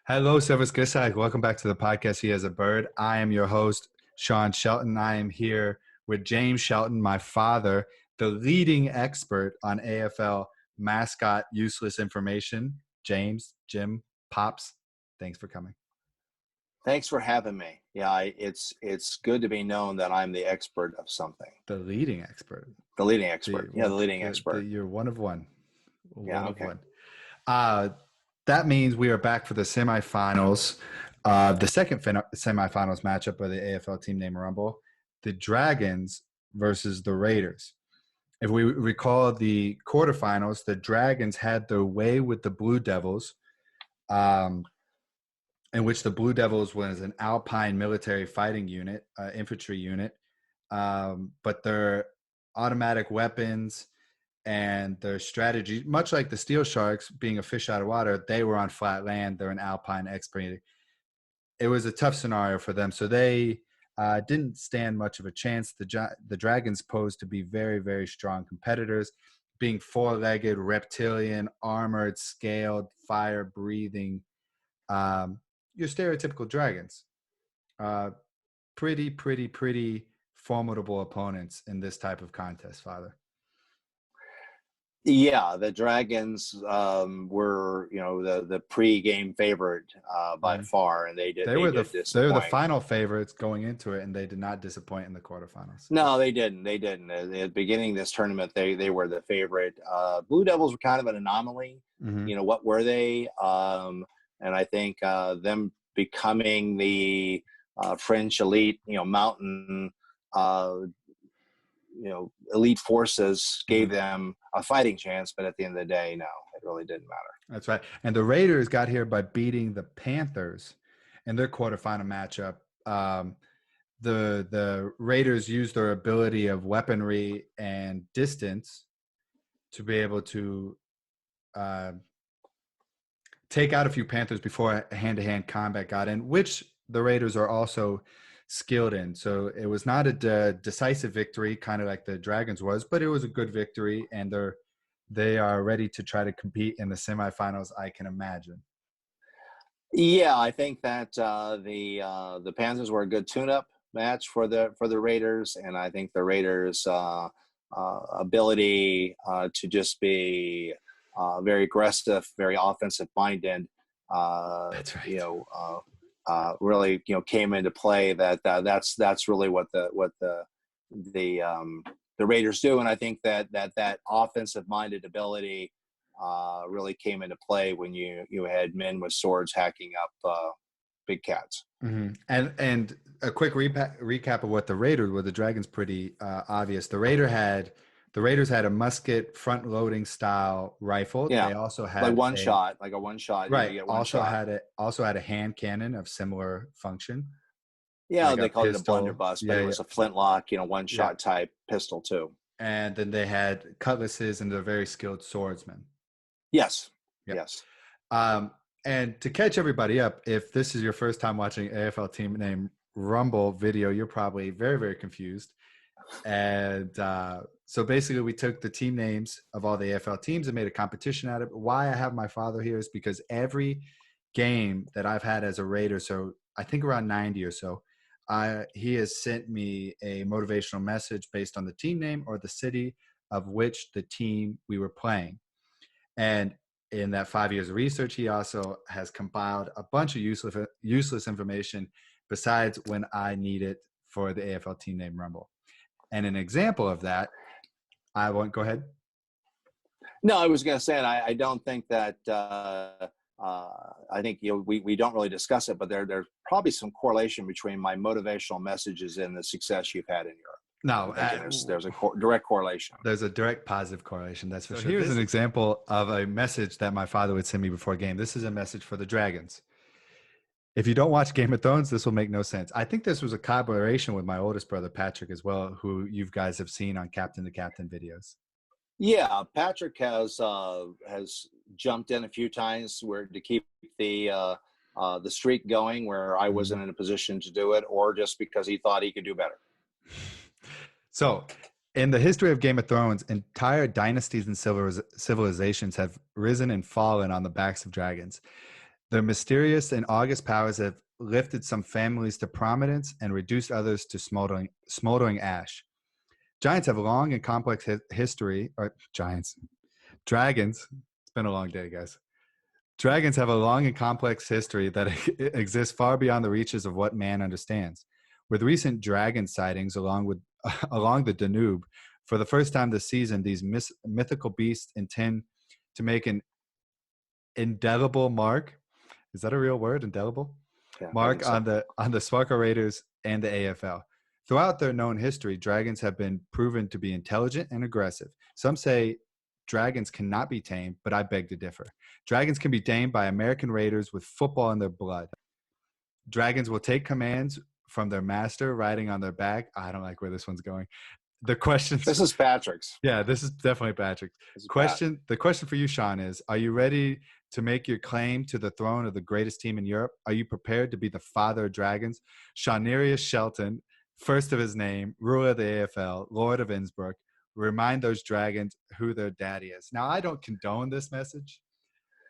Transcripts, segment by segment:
Hello, Service Grisag. Welcome back to the podcast. He has a bird. I am your host, Sean Shelton. I am here with James Shelton, my father, the leading expert on AFL mascot useless information. James, Jim, Pops, thanks for coming. Thanks for having me. Yeah, it's good to be known that I'm the expert of something. The leading expert. The leading expert. The leading expert. You're one of one. Yeah, okay. That means we are back for the semifinals, the second semifinals matchup of the AFL Team Name Rumble, the Dragons versus the Raiders. If we recall the quarterfinals, the Dragons had their way with the Blue Devils, in which the Blue Devils was an Alpine military fighting unit, infantry unit, but their automatic weapons and their strategy, much like the Steel Sharks being a fish out of water, they were on flat land. They're an Alpine expert. It was a tough scenario for them. So they didn't stand much of a chance. The Dragons posed to be very, very strong competitors, being four-legged, reptilian, armored, scaled, fire-breathing, your stereotypical dragons. Pretty formidable opponents in this type of contest, Father. Yeah, the Dragons were, the pre-game favorite by far, and they were the final favorites going into it, and they did not disappoint in the quarterfinals. No, they didn't. They didn't. At the beginning of this tournament, they were the favorite. Blue Devils were kind of an anomaly. Mm-hmm. What were they? And I think them becoming the French elite, mountain, elite forces gave them a fighting chance, but at the end of the day, no, it really didn't matter. That's right. And the Raiders got here by beating the Panthers in their quarterfinal matchup. The Raiders used their ability of weaponry and distance to be able to take out a few Panthers before hand-to-hand combat got in, which the Raiders are also skilled in. So it was not a decisive victory, kind of like the Dragons was, but it was a good victory, and they are ready to try to compete in the semifinals, I can imagine. Yeah, I think that the Panthers were a good tune-up match for the Raiders, and I think the Raiders' ability to just be very aggressive, very offensive-minded, That's right. really came into play. That's really what the Raiders do, and I think that offensive-minded ability really came into play when you had men with swords hacking up big cats. Mm-hmm. And a quick recap of what the Raiders were. The Dragons pretty obvious. The Raiders had a musket front-loading style rifle. Yeah, they also had like a one shot. Right. Also had a hand cannon of similar function. Yeah, like they called it a blunderbuss, but it was a flintlock, one shot type pistol too. And then they had cutlasses, and they're very skilled swordsmen. Yes. Yep. Yes. And to catch everybody up, if this is your first time watching AFL Team Name Rumble video, you're probably very, very confused. And so basically we took the team names of all the AFL teams and made a competition out of it. Why I have my father here is because every game that I've had as a Raider, so I think around 90 or so, he has sent me a motivational message based on the team name or the city of which the team we were playing. And in that 5 years of research, he also has compiled a bunch of useless information besides when I need it for the AFL Team Name Rumble. And an example of that, I won't go ahead. No, I was going to say, and I don't think that I think we don't really discuss it, but there's probably some correlation between my motivational messages and the success you've had in Europe. No, there's a direct correlation. There's a direct positive correlation. That's for sure. Here's an example of a message that my father would send me before a game. This is a message for the Dragons. If you don't watch Game of Thrones, this will make no sense. I think this was a collaboration with my oldest brother, Patrick, as well, who you guys have seen on Captain to Captain videos. Yeah, Patrick has jumped in a few times to keep the streak going where I wasn't in a position to do it, or just because he thought he could do better. So in the history of Game of Thrones, entire dynasties and civilizations have risen and fallen on the backs of dragons. Their mysterious and august powers have lifted some families to prominence and reduced others to smoldering ash. Giants have a long and complex history. Or Giants, dragons. It's been a long day, guys. Dragons have a long and complex history that exists far beyond the reaches of what man understands. With recent dragon sightings along the Danube, for the first time this season, these mythical beasts intend to make an indelible mark. Is that a real word? Indelible? Yeah, Mark so. on the Sparka Raiders and the AFL. Throughout their known history, dragons have been proven to be intelligent and aggressive. Some say dragons cannot be tamed, but I beg to differ. Dragons can be tamed by American Raiders with football in their blood. Dragons will take commands from their master riding on their back. I don't like where this one's going. The questions. This is Patrick's. Yeah, this is definitely Patrick's. The question for you, Sean, is: are you ready to make your claim to the throne of the greatest team in Europe? Are you prepared to be the father of dragons? Shawnerius Shelton, first of his name, ruler of the AFL, Lord of Innsbruck, remind those dragons who their daddy is. Now, I don't condone this message,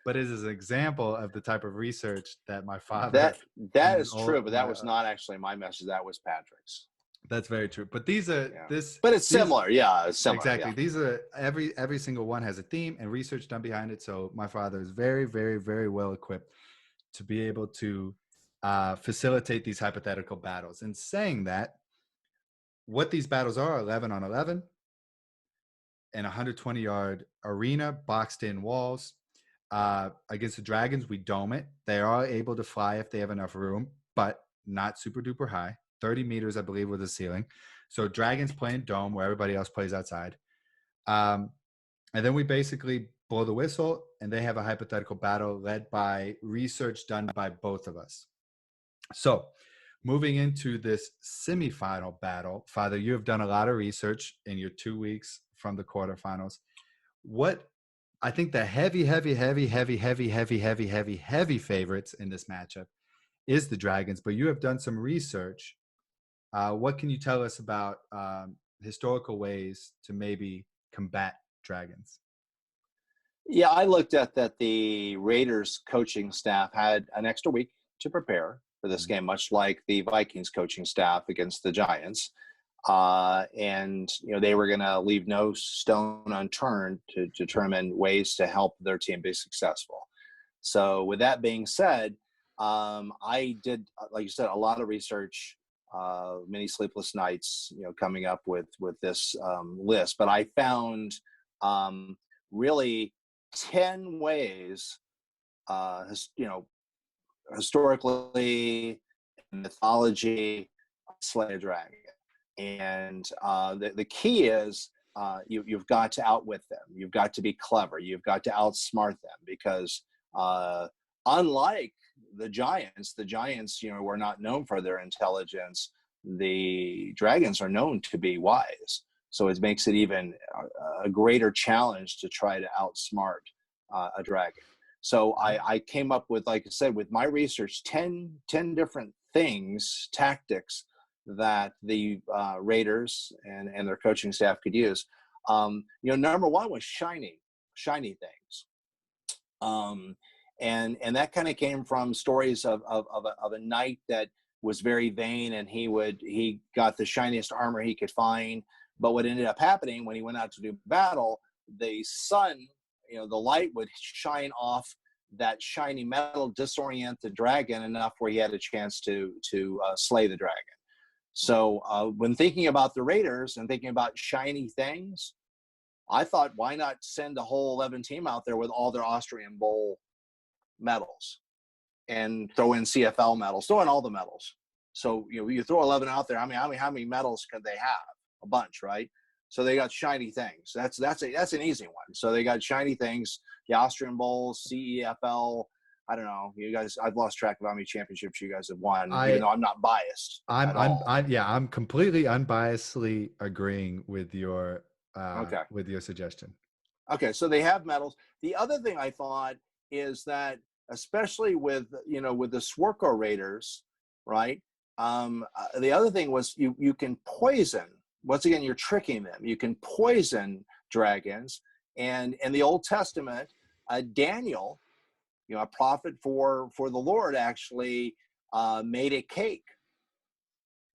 but it is an example of the type of research that my father. That is true, but that was not actually my message. That was Patrick's. That's very true. But these are But it's similar. Yeah, it's similar. Exactly. Yeah. These are every single one has a theme and research done behind it. So my father is very, very, very well equipped to be able to facilitate these hypothetical battles. And saying that, what these battles are 11 on 11 and 120-yard arena, boxed in walls. Against the Dragons, we dome it. They are able to fly if they have enough room, but not super duper high. 30 meters, I believe, with the ceiling. So Dragons play in dome where everybody else plays outside. And then we basically blow the whistle, and they have a hypothetical battle led by research done by both of us. So moving into this semifinal battle, Father, you have done a lot of research in your 2 weeks from the quarterfinals. What I think the heavy favorites in this matchup is the Dragons, but you have done some research. What can you tell us about historical ways to maybe combat dragons? Yeah, I looked at that the Raiders coaching staff had an extra week to prepare for this game, much like the Vikings coaching staff against the Giants. And, they were going to leave no stone unturned to determine ways to help their team be successful. So with that being said, I did, like you said, a lot of research, many sleepless nights, coming up with this list. But I found really 10 ways, historically, mythology, slay a dragon. And the key is you've got to outwit them. You've got to be clever. You've got to outsmart them because unlike the Giants, were not known for their intelligence. The Dragons are known to be wise. So it makes it even a greater challenge to try to outsmart a dragon. So I came up with, like I said, with my research, 10 different things, tactics that the Raiders and their coaching staff could use. Number one was shiny things. And that kind of came from stories of a knight that was very vain, and he got the shiniest armor he could find. But what ended up happening when he went out to do battle, the sun, the light would shine off that shiny metal, disorient the dragon enough where he had a chance to slay the dragon. So when thinking about the Raiders and thinking about shiny things, I thought, why not send the whole 11 team out there with all their Austrian Bowl medals and throw in CFL medals, throw in all the medals. So, you throw 11 out there. How many medals could they have? A bunch, right? So they got shiny things. That's an easy one. So they got shiny things, the Austrian Bowl, CEFL. I don't know, you guys. I've lost track of how many championships you guys have won. Even though I'm not biased. I'm completely unbiasedly agreeing with your with your suggestion. Okay, so they have medals. The other thing I thought is that, especially with the Swarco Raiders, right? The other thing was you can poison. Once again, you're tricking them. You can poison dragons, and in the Old Testament, Daniel a prophet for the Lord actually made a cake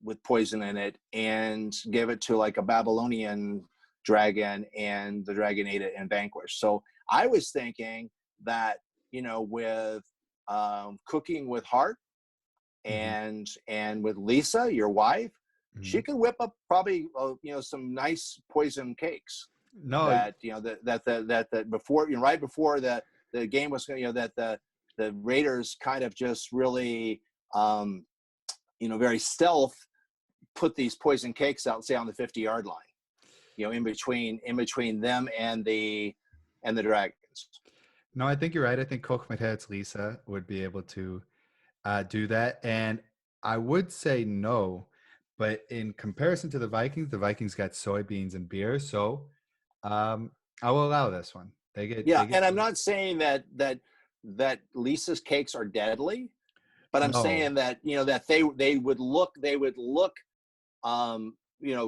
with poison in it and gave it to like a Babylonian dragon, and the dragon ate it and vanquished. So I was thinking that, with Cooking with Heart Mm-hmm. and with Lisa, your wife, Mm-hmm. she could whip up probably some nice poison cakes No, that that before, right before the game was that the Raiders kind of just really very stealth put these poison cakes out, say on the 50-yard line, in between them and the Dragons. no, I think you're right. I think Koch Lisa would be able to do that. And I would say no, but in comparison to the Vikings got soybeans and beer. So I will allow this one. Yeah, They get and I'm not saying that Lisa's cakes are deadly, but I'm no, saying that that they would look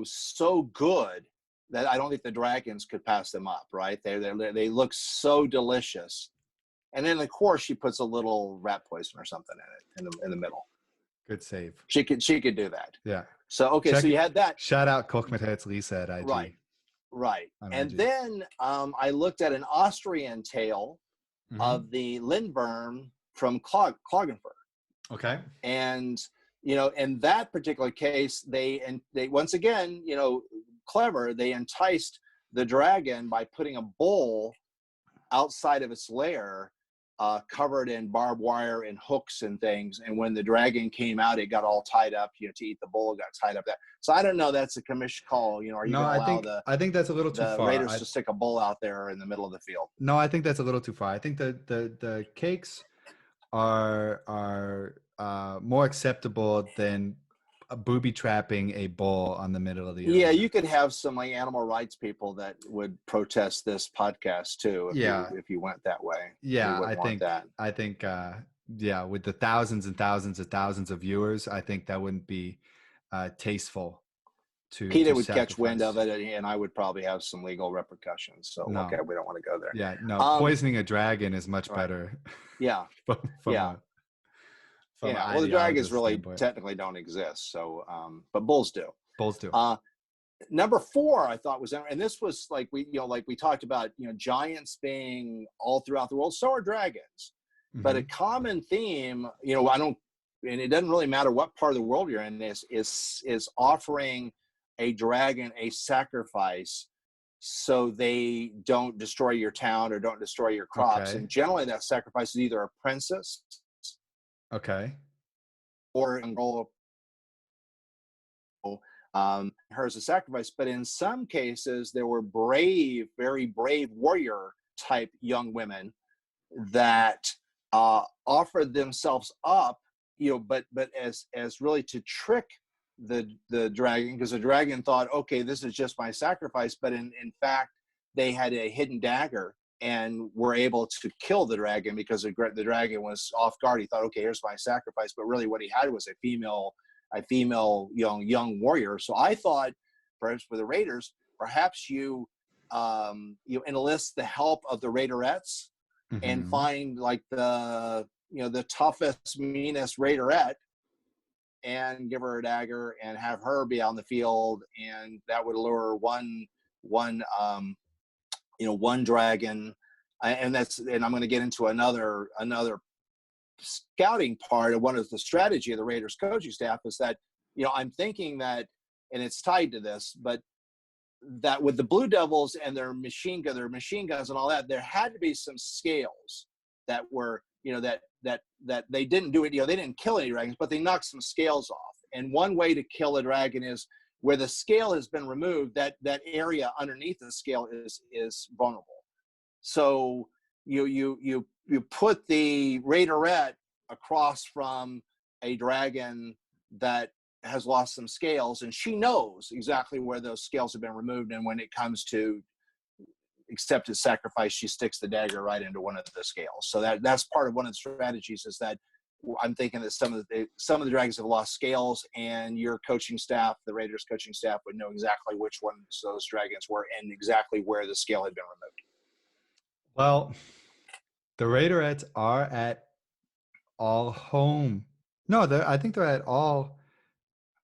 so good that I don't think the Dragons could pass them up. Right? They look so delicious. And then of course she puts a little rat poison or something in it in the middle. good save. She could do that. Yeah. So okay, so Check you had that. shout out Koch Lisa at Right, IG right. on And IG. then I looked at an Austrian tale Mm-hmm. of the Lindberm from Klagenfurt. Okay. And in that particular case, they once again, clever, they enticed the dragon by putting a bull outside of its lair, covered in barbed wire and hooks and things. And when the dragon came out, it got all tied up, to eat the bull, got tied up. So I don't know. That's a commission call. Are you No, going to allow I think that's a little too the far. Raiders to stick a bull out there in the middle of the field? No, I think that's a little too far. I think the cakes are more acceptable than booby trapping a bull on the middle of the Yeah, arena. you could have some like animal rights people that would protest this podcast too Yeah, if you went that way. We yeah, wouldn't want that. I think yeah, with the thousands and thousands of viewers, I think that wouldn't be tasteful PETA to would catch wind of sacrifice. it, and I would probably have some legal repercussions. So okay, No, we don't want to go there. yeah, no, Um, poisoning a dragon is much right. better Yeah. from Yeah. a from an Yeah. Well, the dragons ideologist really standpoint. technically don't exist. So, but bulls do. Bulls do. Number 4, I thought was, and this was like we talked about, giants being all throughout the world. So are dragons. But a Hmm. common theme, I don't, and it doesn't really matter what part of the world you're in, is offering a dragon a sacrifice so they don't destroy your town or don't destroy your crops. Okay. And generally, that sacrifice is either a princess Okay. or a girl, her as a sacrifice. But in some cases, there were very brave warrior type young women that offered themselves up, but as really to trick the dragon, because the dragon thought, okay, this is just my sacrifice, but in fact they had a hidden dagger and were able to kill the dragon because the dragon was off guard. He thought, okay, here's my sacrifice, but really what he had was a female young warrior. So I thought, perhaps for the Raiders, perhaps you enlist the help of the Raiderettes and Hmm. find like the toughest, meanest Raiderette and give her a dagger and have her be on the field, and that would lure one dragon. And I'm going to get into another scouting part of one of the strategy of the Raiders coaching staff is that, I'm thinking that, and it's tied to this, but that with the Blue Devils and their machine guns and all that, there had to be some scales that were, that they didn't do it. They didn't kill any dragons, but they knocked some scales off. And one way to kill a dragon is where the scale has been removed, that area underneath the scale is vulnerable. So you put the Raiderette across from a dragon that has lost some scales, and she knows exactly where those scales have been removed. And when it comes to accepted sacrifice, she sticks the dagger right into one of the scales. So that's part of one of the strategies, is that I'm thinking that some of the dragons have lost scales, and your coaching staff, the Raiders coaching staff, would know exactly which ones those dragons were and exactly where the scale had been removed. Well, The Raiderettes are at all home. No, I think they're at all.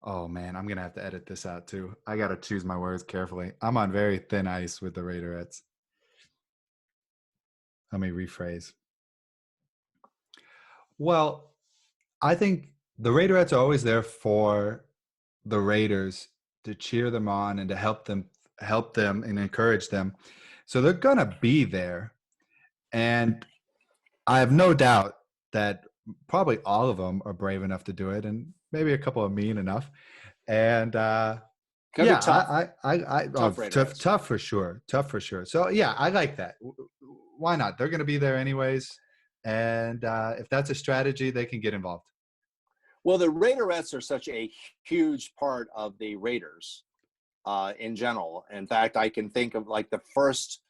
Oh man, I'm gonna have to edit this out too. I gotta choose my words carefully. I'm on very thin ice with the Raiderettes. Let me rephrase. Well, I think the Raiderettes are always there for the Raiders to cheer them on and to help them and encourage them. So they're gonna be there. And I have no doubt that probably all of them are brave enough to do it, and maybe a couple are mean enough. And Could be yeah, tough. tough, Raiderettes. tough for sure, tough for sure. So yeah, I like that. Why not? They're going to be there anyways, and if that's a strategy, they can get involved. Well, the Raiderettes are such a huge part of the Raiders in general. In fact, I can think of like the first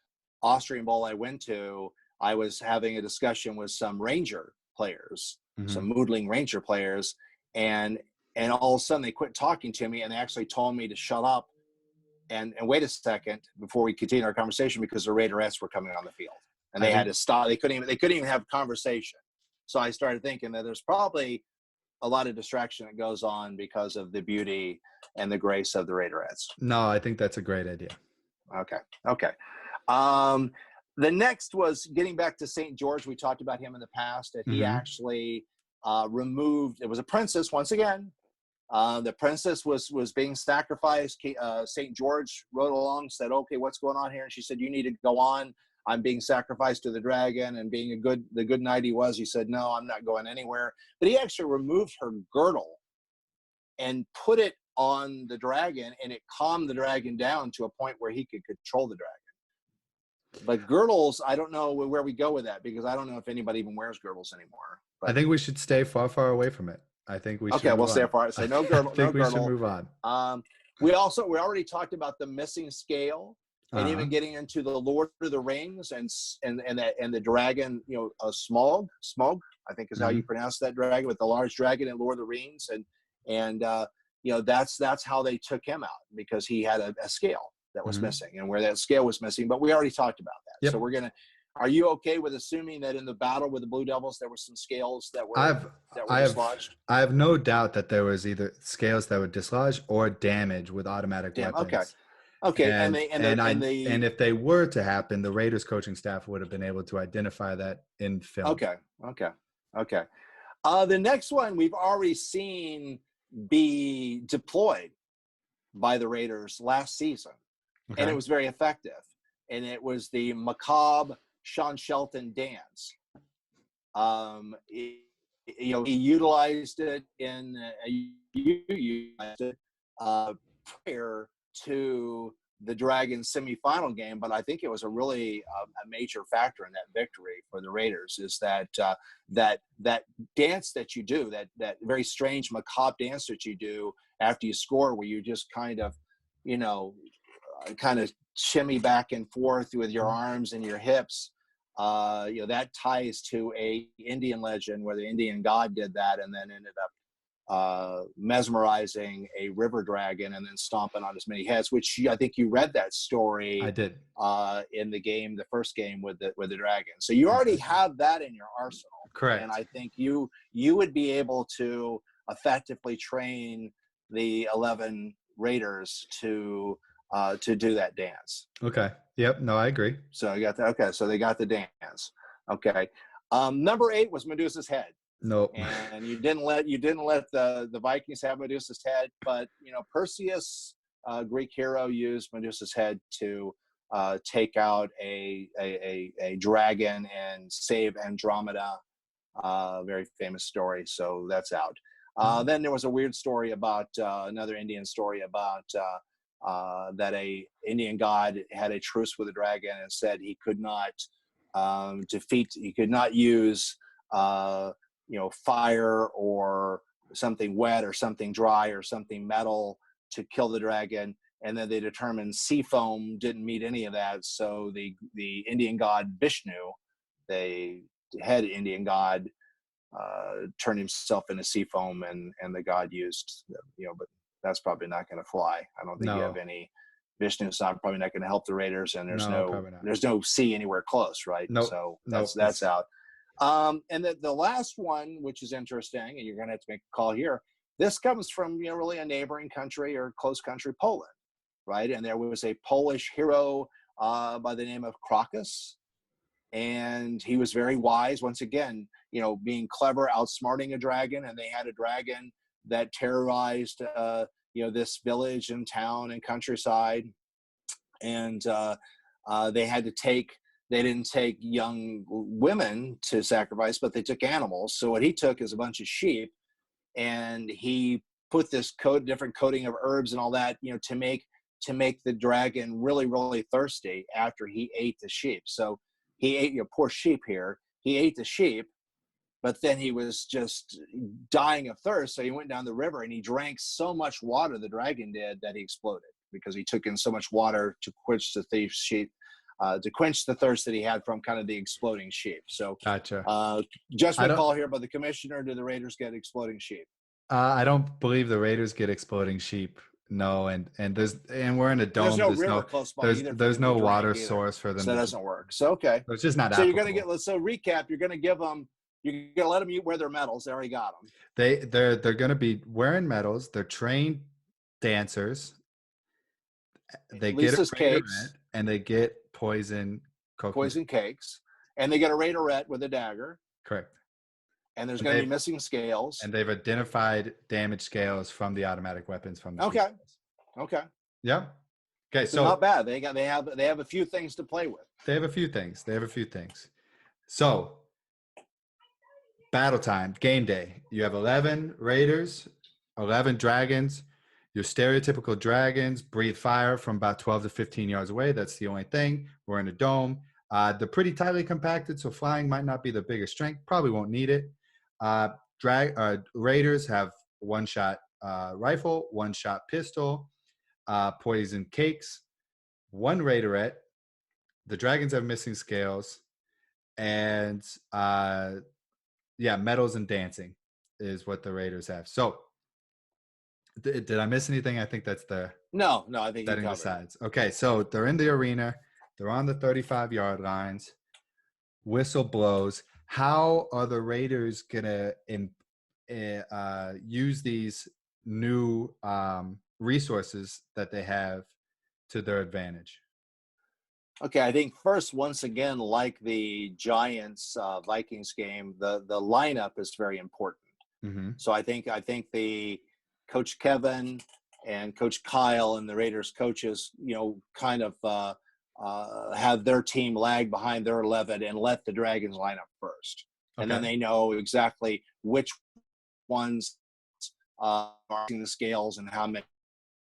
Austrian Bowl I went to, I was having a discussion with some Ranger players, Mm-hmm. some Moodling Ranger players, and all of a sudden they quit talking to me and they actually told me to shut up and wait a second before we continue our conversation because the Raiderettes were coming on the field and they had to stop. They couldn't even have a conversation. So I started thinking that there's probably a lot of distraction that goes on because of the beauty and the grace of the Raiderettes. No, I think that's a great idea. Okay. The next was getting back to St. George. We talked about him in the past, that he actually removed, it was a princess once again. The princess was being sacrificed. St. George rode along, said, okay, what's going on here? And she said, you need to go on. I'm being sacrificed to the dragon. And being the good knight he was, he said, no, I'm not going anywhere. But he actually removed her girdle and put it on the dragon, and it calmed the dragon down to a point where he could control the dragon. But girdles, I don't know where we go with that, because I don't know if anybody even wears girdles anymore. But, I think we should stay far, far away from it. I think we should. Okay, we'll stay far. Say no girdle. I think no we girdle. should move on. We already talked about the missing scale, and even getting into the Lord of the Rings and the dragon, Smaug, I think is how you pronounce that dragon, with the large dragon in Lord of the Rings, and that's how they took him out, because he had a scale that was missing, and where that scale was missing. But we already talked about that. Yep. So are you okay with assuming that in the battle with the Blue Devils there were some scales that were dislodged? I have no doubt that there was either scales that were dislodged or damage with automatic weapons. Okay. And if they were to happen, the Raiders coaching staff would have been able to identify that in film. Okay. The next one we've already seen be deployed by the Raiders last season, and it was very effective. And it was the macabre Sean Shelton dance. He utilized it prior to the Dragons semifinal game, but I think it was a really a major factor in that victory for the Raiders. Is that dance that you do, that very strange macabre dance that you do after you score, where you just kind of shimmy back and forth with your arms and your hips. That ties to a Indian legend where the Indian god did that and then ended up mesmerizing a river dragon and then stomping on as many heads, which I think you read that story. I did. In the first game with the dragon. So you already have that in your arsenal. Correct. And I think you would be able to effectively train the 11 Raiders to do that dance. Okay. Yep. No, I agree. So I got that. Okay. So they got the dance. Okay. Number 8 was Medusa's head. Nope. And you didn't let the Vikings have Medusa's head, but Perseus, Greek hero, used Medusa's head to take out a dragon and save Andromeda. Very famous story. So that's out. Then there was a weird story about another Indian story about that a Indian god had a truce with a dragon and said he could not use fire or something wet or something dry or something metal to kill the dragon. And then they determined sea foam didn't meet any of that. So the Indian god Vishnu, the head Indian god, turned himself into sea foam, and the god used, but that's probably not going to fly. I don't think you have any Vishnu's probably not going to help the Raiders, and No, probably not. there's no C anywhere close, right? Nope. So Nope. that's out. And the last one, which is interesting, and you're going to have to make a call here. This comes from really a neighboring country or close country, Poland, right? And there was a Polish hero by the name of Crocus, and he was very wise. Once again, being clever, outsmarting a dragon, and they had a dragon that terrorized this village and town and countryside, and they didn't take young women to sacrifice, but they took animals. So what he took is a bunch of sheep, and he put this different coating of herbs and all that, to make the dragon really, really thirsty after he ate the sheep. So he ate, poor sheep here. He ate the sheep, but then he was just dying of thirst. So he went down the river and he drank so much water, the dragon did, that he exploded, because he took in so much water to quench the thief's sheep, to quench the thirst that he had from kind of the exploding sheep. So, Gotcha. Judgment call here by the commissioner. Do the Raiders get exploding sheep? I don't believe the Raiders get exploding sheep. No, and we're in a dome. There's no river close by either. There's no water source for them. So that doesn't work. So okay. So it's just not. So you're going to get. So recap. You're going to give them. You're going to let them wear their medals. They already got them. They're going to be wearing medals. They're trained dancers. They Lisa's get cakes, and they get poison cakes, and they get a Raiderette with a dagger. Correct. And there's going to be missing scales. And they've identified damage scales from the automatic weapons from the Okay. Yeah. Okay. So not bad. They have a few things to play with. They have a few things. So battle time, game day. You have 11 Raiders, 11 dragons. Your stereotypical dragons breathe fire from about 12 to 15 yards away. That's the only thing. We're in a dome. They're pretty tightly compacted, so flying might not be the biggest strength. Probably won't need it. Raiders have one-shot rifle, one-shot pistol, poison cakes, one Raiderette. The dragons have missing scales, and medals and dancing is what the Raiders have. So, did I miss anything? I think that's the no. I think setting the sides. Okay, so they're in the arena. They're on the 35-yard lines. Whistle blows. How are the Raiders gonna use these new resources that they have to their advantage? Okay, I think first, once again, like the Giants Vikings game, the lineup is very important. Mm-hmm. So I think the Coach Kevin and Coach Kyle and the Raiders coaches, kind of have their team lag behind their 11 and let the Dragons line up first. And then they know exactly which ones are in the scales and how many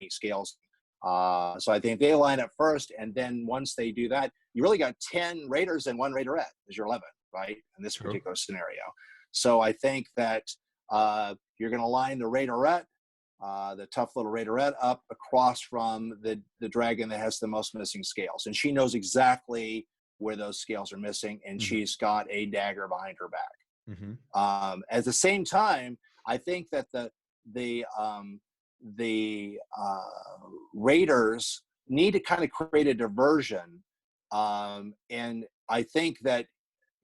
scales. So I think they line up first, and then once they do that, you really got 10 Raiders and one Raiderette as your 11, right, in this particular scenario. So I think that you're going to line the Raiderette, the tough little Raiderette, up across from the dragon that has the most missing scales. And she knows exactly where those scales are missing, and she's got a dagger behind her back. Mm-hmm. At the same time, I think that the Raiders need to kind of create a diversion. And I think that,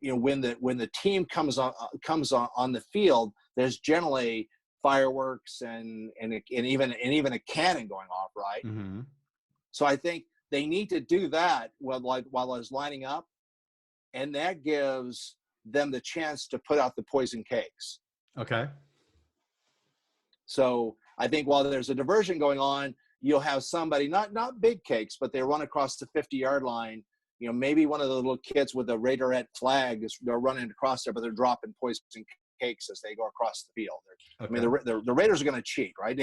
when the team comes on the field, there's generally fireworks and even a cannon going off, right? Mm-hmm. So I think they need to do that while it's lining up, and that gives them the chance to put out the poison cakes. Okay. So I think while there's a diversion going on, you'll have somebody, not big cakes, but they run across the 50-yard line. Maybe one of the little kids with the Raiderette flag they're running across there, but they're dropping poison cakes as they go across the field. Okay. I mean, the Raiders are going to cheat, right?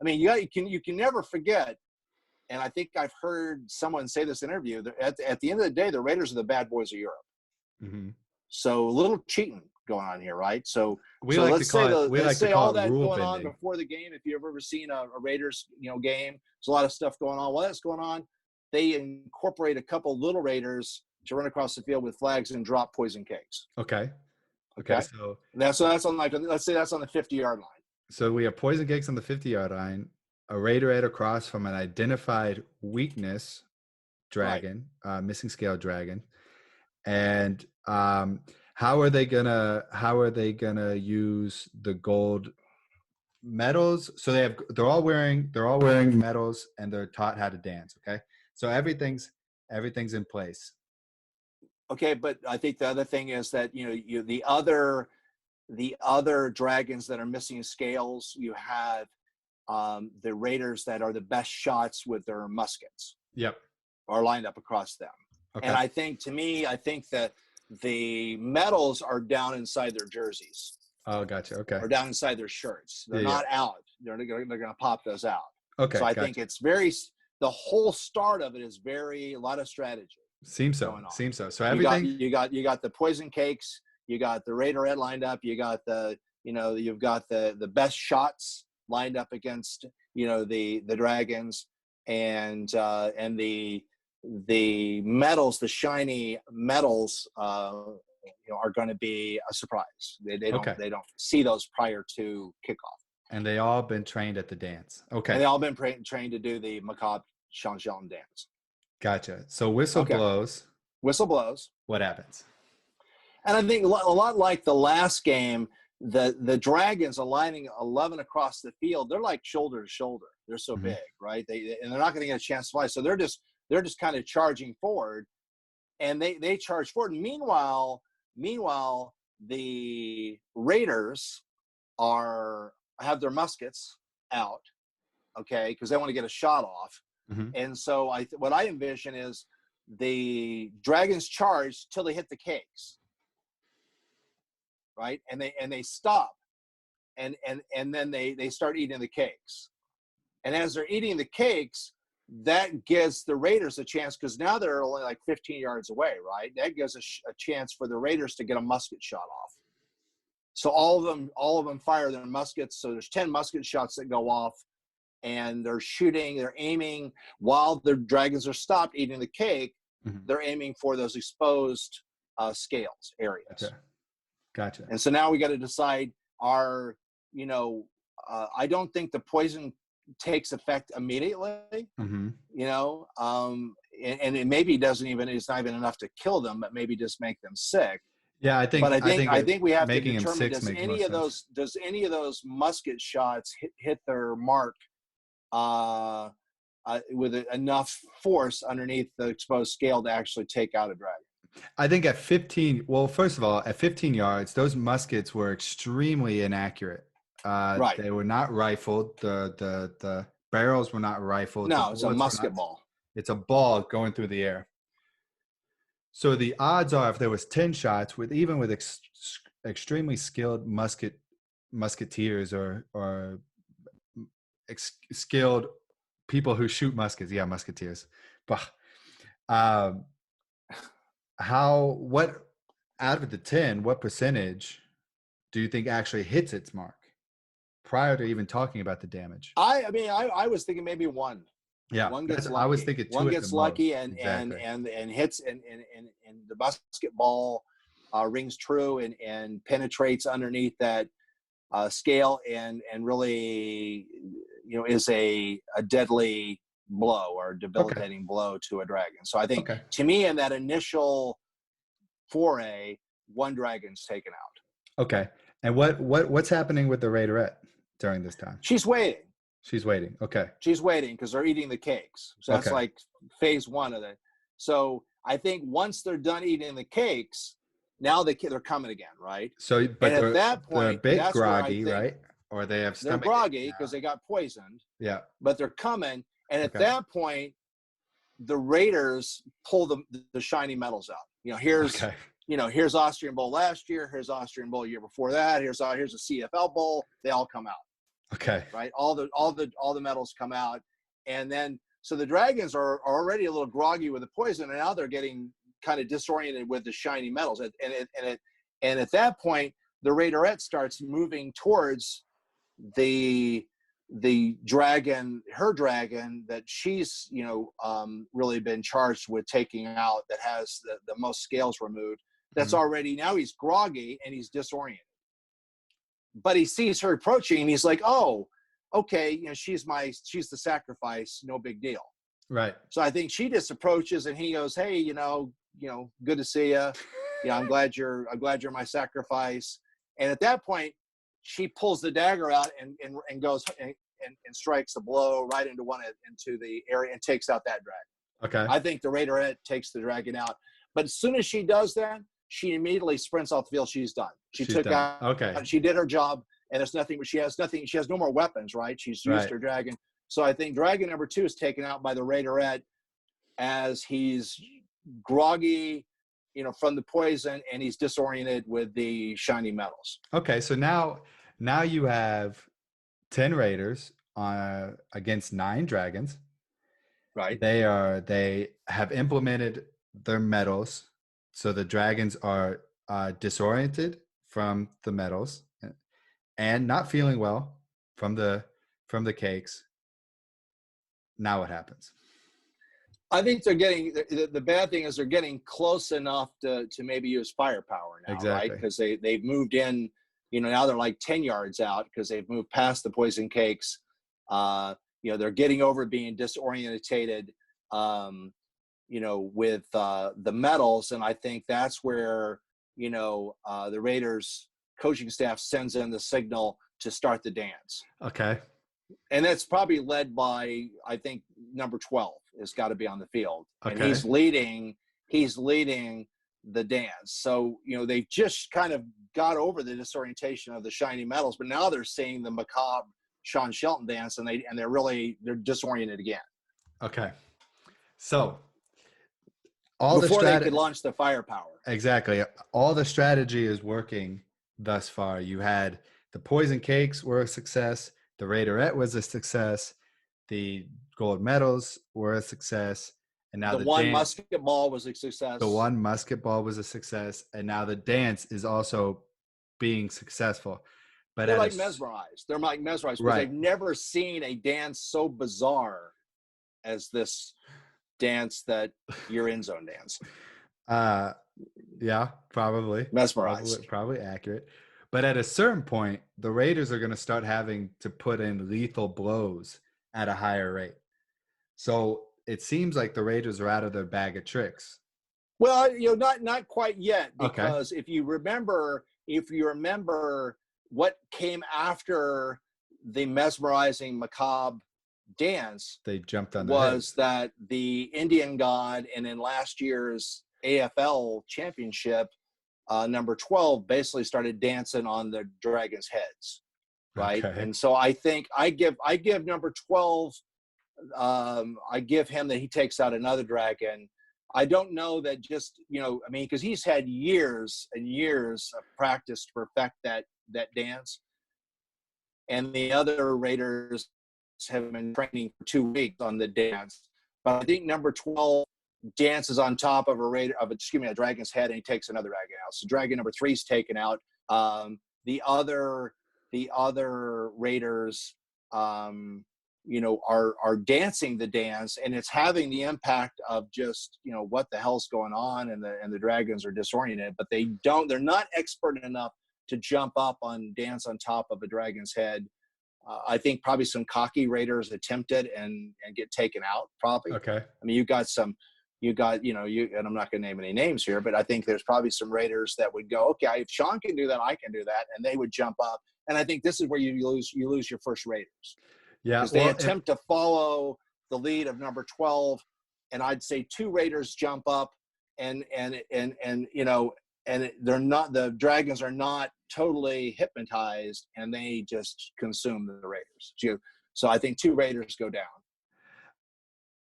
You can never forget. And I think I've heard someone say this interview. At the end of the day, the Raiders are the bad boys of Europe. Mm-hmm. So a little cheating going on here, right? So let's say all that going bending on before the game. If you've ever seen a Raiders game, there's a lot of stuff going on. While that's going on, they incorporate a couple little Raiders to run across the field with flags and drop poison cakes. Okay. So that's on let's say that's on the 50-yard line. So we have poison cakes on the 50-yard line. a Raiderette across from an identified weakness dragon, missing scale dragon, and how are they gonna use the gold medals? So they're all wearing medals, and they're taught how to dance. Okay, so everything's in place. Okay, but I think the other thing is that the other dragons that are missing scales, you have the raiders that are the best shots with their muskets Yep. are lined up across them. Okay. And I think that the medals are down inside their jerseys. Oh, gotcha. Okay. Or down inside their shirts. They're not out. They're going to pop those out. Okay. So I think it's the whole start of it is a lot of strategy. Seems so. So everything you got the poison cakes. You got the Raiderette lined up. You got you've got the best shots lined up against the dragons, and the medals, the shiny medals, are going to be a surprise. They don't see those prior to kickoff. And they all been trained at the dance. Okay. And they all been trained to do the macabre Shang dance. Gotcha. So whistle blows. Whistle blows. What happens? And I think a lot like the last game, the dragons aligning 11 across the field, they're like shoulder to shoulder. They're so big, right? And they're not going to get a chance to fly. So they're just kind of charging forward, and they charge forward. Meanwhile, the Raiders have their muskets out, okay, because they want to get a shot off. Mm-hmm. And so what I envision is the dragons charge till they hit the cakes, right? And they stop, and then they start eating the cakes. And as they're eating the cakes, that gives the Raiders a chance, because now they're only like 15 yards away, right? That gives a chance for the Raiders to get a musket shot off. So all of them fire their muskets. So there's 10 musket shots that go off, and they're aiming while the dragons are stopped eating the cake. Mm-hmm. They're aiming for those exposed scales areas. Gotcha. And so now we got to decide I don't think the poison takes effect immediately, mm-hmm. And it maybe it's not even enough to kill them, but maybe just make them sick. Yeah, I think we have to determine, does any of those musket shots hit their mark with enough force underneath the exposed scale to actually take out a dragon. I think at 15, well, first of all, at 15 yards, those muskets were extremely inaccurate. Right. They were not rifled. The barrels were not rifled. No, it's a musket ball. It's a ball going through the air. So the odds are, if there was 10 shots, with extremely skilled musketeers or skilled people who shoot muskets, musketeers. But what out of the 10, what percentage do you think actually hits its mark prior to even talking about the damage? I was thinking maybe one. Yeah, one gets lucky. I was thinking one gets lucky and hits and the basketball rings true and penetrates underneath that scale and really is a deadly blow or debilitating blow to a dragon. So I think to me, in that initial foray, one dragon's taken out. Okay. And what's happening with the Raiderette during this time? She's waiting. Okay. She's waiting because they're eating the cakes. So that's like phase one of it. So I think once they're done eating the cakes, now they're coming again, right? So, but at that point, they're a bit groggy, right? Or they have they're groggy because they got poisoned. Yeah. But they're coming, and at that point, the Raiders pull the shiny medals out. Here's Austrian Bowl last year. Here's Austrian Bowl year before that. Here's a CFL Bowl. They all come out. Okay. Right. All the medals come out, and then so the dragons are already a little groggy with the poison, and now they're getting kind of disoriented with the shiny medals, and at that point, the Raiderette starts moving towards the dragon, her dragon that she's really been charged with taking out, that has the most scales removed. That's already, now he's groggy and he's disoriented. But he sees her approaching and he's like, oh, okay, she's the sacrifice, no big deal. Right. So I think she just approaches and he goes, hey, good to see you. I'm glad you're my sacrifice. And at that point, she pulls the dagger out and goes and strikes a blow right into the area and takes out that dragon. Okay. I think the Raiderette takes the dragon out. But as soon as she does that, she immediately sprints off the field. She's done. She's done. Out. Okay. She did her job, and there's nothing. She has nothing. She has no more weapons, right? She's used her dragon. So I think dragon number 2 is taken out by the Raiderette as he's groggy, from the poison, and he's disoriented with the shiny metals. Okay, so now you have 10 raiders against 9 dragons. Right. They have implemented their metals, so the dragons are disoriented from the metals and not feeling well from the cakes. Now what happens? I think they're getting the bad thing is they're getting close enough to maybe use firepower now, exactly. Right? Because they've moved in, now they're like 10 yards out because they've moved past the poison cakes. They're getting over being disorientated, with the metals, and I think that's where the Raiders coaching staff sends in the signal to start the dance. Okay. And that's probably led by, I think, number 12 has got to be on the field. Okay. And he's leading the dance. So, they've just kind of got over the disorientation of the shiny metals, but now they're seeing the macabre Sean Shelton dance, and they're disoriented again. Okay. So before they could launch the firepower. Exactly. All the strategy is working thus far. You had the poison cakes were a success. The Raiderette was a success. The gold medals were a success. And now the one musket ball was a success. The one musket ball was a success. And now the dance is also being successful. But they're like mesmerized. They're like mesmerized because they've never seen a dance so bizarre as this dance that your end zone dance. Yeah, probably. Mesmerized. Probably accurate. But at a certain point, the Raiders are going to start having to put in lethal blows at a higher rate. So it seems like the Raiders are out of their bag of tricks. Well, not quite yet, because if you remember what came after the mesmerizing macabre dance, they jumped on that the Indian God, and in last year's AFL championship, number 12 basically started dancing on the dragons' heads, right? Okay. And so I think I give number 12, I give him that he takes out another dragon. I don't know that just, because he's had years and years of practice to perfect that dance. And the other Raiders have been training for 2 weeks on the dance. But I think number 12 dances on top of a dragon's head, and he takes another dragon out. So dragon number 3 is taken out. The other Raiders, are dancing the dance, and it's having the impact of just, what the hell's going on, and the dragons are disoriented, but they're not expert enough to jump up on dance on top of a dragon's head. I think probably some cocky Raiders attempted and get taken out probably. Okay. I mean, and I'm not going to name any names here, but I think there's probably some Raiders that would go, okay, if Sean can do that, I can do that. And they would jump up. And I think this is where you lose your first Raiders. Yeah. Because they attempt to follow the lead of number 12. And I'd say 2 Raiders jump up and they're not, the dragons are not totally hypnotized, and they just consume the Raiders. So I think 2 Raiders go down.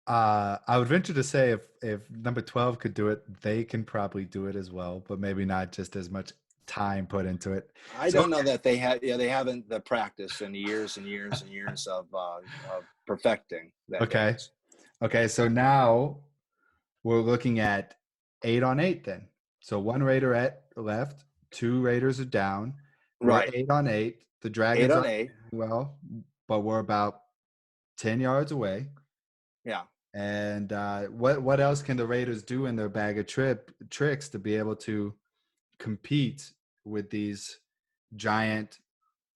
I would venture to say if number 12 could do it, they can probably do it as well, but maybe not just as much time put into it. I don't know that they haven't the practice in years and years and years of perfecting that. Okay. Dance. Okay. So now we're looking at 8 on 8 then. So 1 Raider left, 2 Raiders are down. Right. We're 8 on 8. The Dragons 8 on 8. Well, but we're about 10 yards away. Yeah. And what else can the Raiders do in their bag of tricks to be able to compete with these giant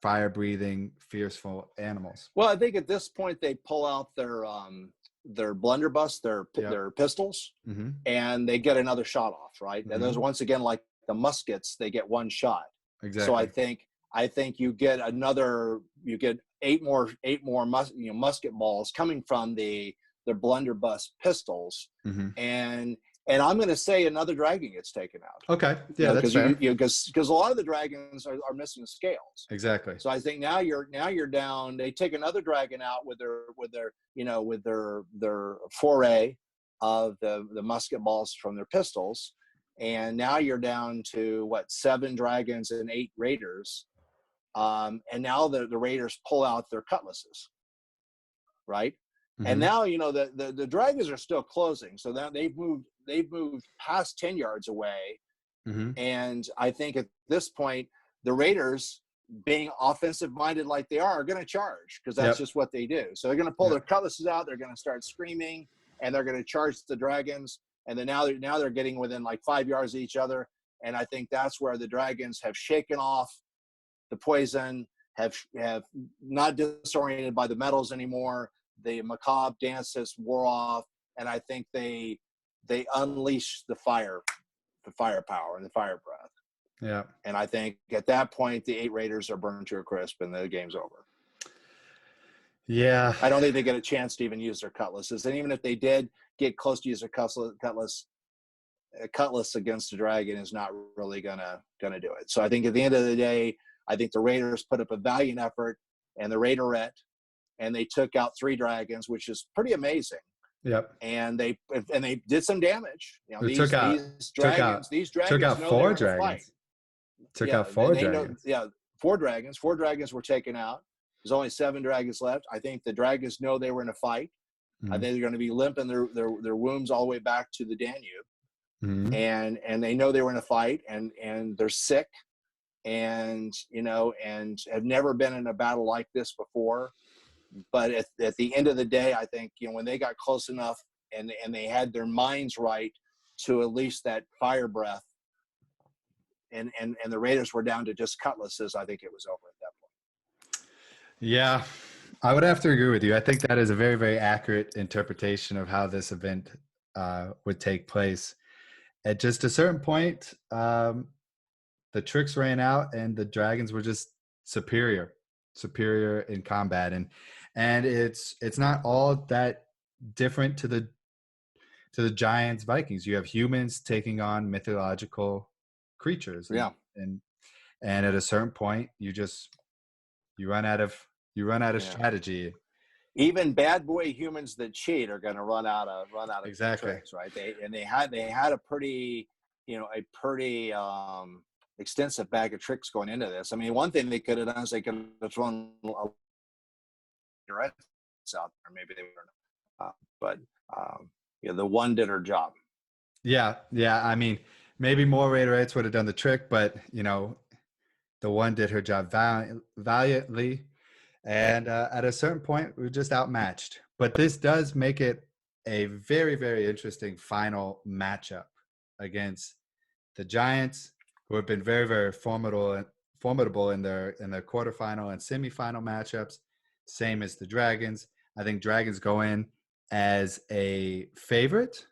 fire-breathing, fearful animals. Well, I think at this point they pull out their blunderbuss, their pistols, Mm-hmm. and they get another shot off, right? Mm-hmm. And those, once again, like the muskets, they get one shot. Exactly. So I think you get eight more musket balls coming from the blunderbuss pistols, Mm-hmm. and I'm going to say another dragon gets taken out. Okay, yeah, that's fair. Because a lot of the dragons are missing the scales. Exactly. So I think now you're down. They take another dragon out with their foray of the musket balls from their pistols, and now you're down to 7 dragons and 8 raiders, and now the raiders pull out their cutlasses, right? Mm-hmm. And now the dragons are still closing, so now they've moved past 10 yards away. Mm-hmm. And I think at this point the raiders, being offensive minded like they are going to charge, because that's just what they do. So they're going to pull their cutlasses out, they're going to start screaming, and they're going to charge the dragons. And then now they're getting within 5 yards of each other, and I think that's where the dragons have shaken off the poison, have not disoriented by the metals anymore. The macabre dances wore off, and I think they unleash the firepower and the fire breath. Yeah. And I think at that point, the 8 raiders are burned to a crisp, and the game's over. Yeah. I don't think they get a chance to even use their cutlasses. And even if they did get close to use their cutlass, a cutlass against a dragon is not really gonna do it. So I think at the end of the day, I think the raiders put up a valiant effort, and the raiderette, and they took out 3 dragons, which is pretty amazing. Yep. And they did some damage. These dragons took out 4 dragons. Took out 4 dragons. 4 dragons. 4 dragons were taken out. There's only 7 dragons left. I think the dragons know they were in a fight. Mm-hmm. I think they're going to be limping their wounds all the way back to the Danube. Mm-hmm. And they know they were in a fight, and they're sick, and have never been in a battle like this before. But at the end of the day, I think when they got close enough and they had their minds right to at least that fire breath, and the raiders were down to just cutlasses, I think it was over at that point. Yeah, I would have to agree with you. I think that is a very, very accurate interpretation of how this event would take place. At just a certain point, the tricks ran out, and the dragons were just superior in combat, and it's not all that different to the Giants Vikings. You have humans taking on mythological creatures, and at a certain point, you run out of strategy. Even bad boy humans that cheat are going to run out of exactly tricks, right? They had a pretty extensive bag of tricks going into this. I mean, one thing they could have done is they could have thrown raiderettes out there. Maybe they were, but the one did her job. Yeah. I mean, maybe more raiderettes would have done the trick, but the one did her job valiantly. And at a certain point, we were just outmatched. But this does make it a very, very interesting final matchup against the Giants, who have been very, very formidable in their quarterfinal and semifinal matchups. Same as the Dragons. I think Dragons go in as a favorite,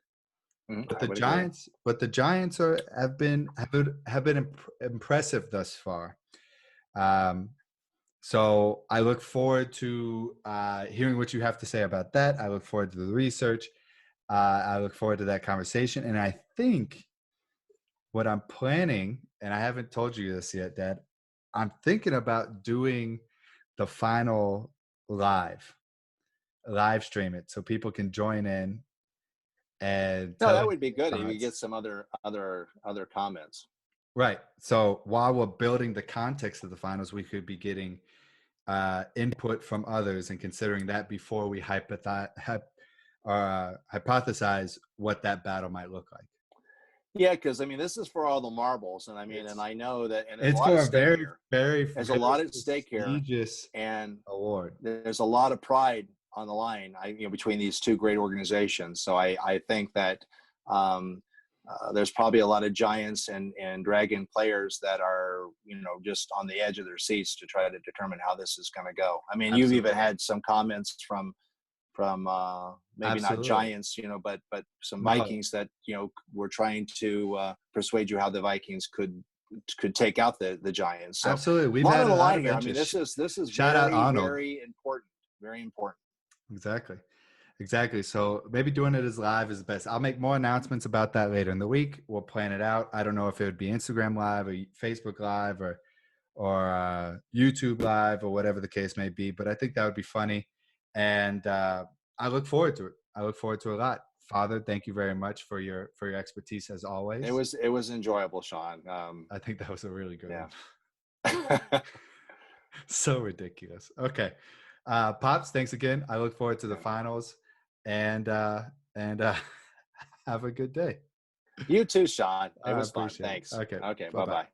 but the Giants have been impressive thus far. So I look forward to hearing what you have to say about that. I look forward to the research. I look forward to that conversation. And I think what I'm planning, and I haven't told you this yet, Dad, I'm thinking about doing the final live stream it so people can join in. And that would be good if you get some other comments. Right. So while we're building the context of the finals, we could be getting input from others and considering that before we hypothesize what that battle might look like. Yeah, because I mean, this is for all the marbles, and I mean, and I know that, and it's for a very, very, there's a lot at stake here, and award. There's a lot of pride on the line, between these two great organizations. So I think that there's probably a lot of Giants and Dragon players that are, just on the edge of their seats to try to determine how this is going to go. I mean, you've even had some comments from maybe not Absolutely. Giants, but some No. Vikings that were trying to persuade you how the Vikings could take out the Giants. So Absolutely. We've a lot had on a the lot line of here. I mean, interest. this is Shout out very, Arnold. very important. Very important. Exactly. So maybe doing it as live is the best. I'll make more announcements about that later in the week. We'll plan it out. I don't know if it would be Instagram Live or Facebook Live or YouTube Live or whatever the case may be. But I think that would be funny, and I look forward to it. I look forward to it a lot. Father, thank you very much for your expertise as always. It was enjoyable, Sean. I think that was a really good one. So ridiculous. Okay. Pops, thanks again. I look forward to the finals, and have a good day. You too, Sean. It was fun. Appreciate it. Thanks. Okay. Okay. Bye-bye.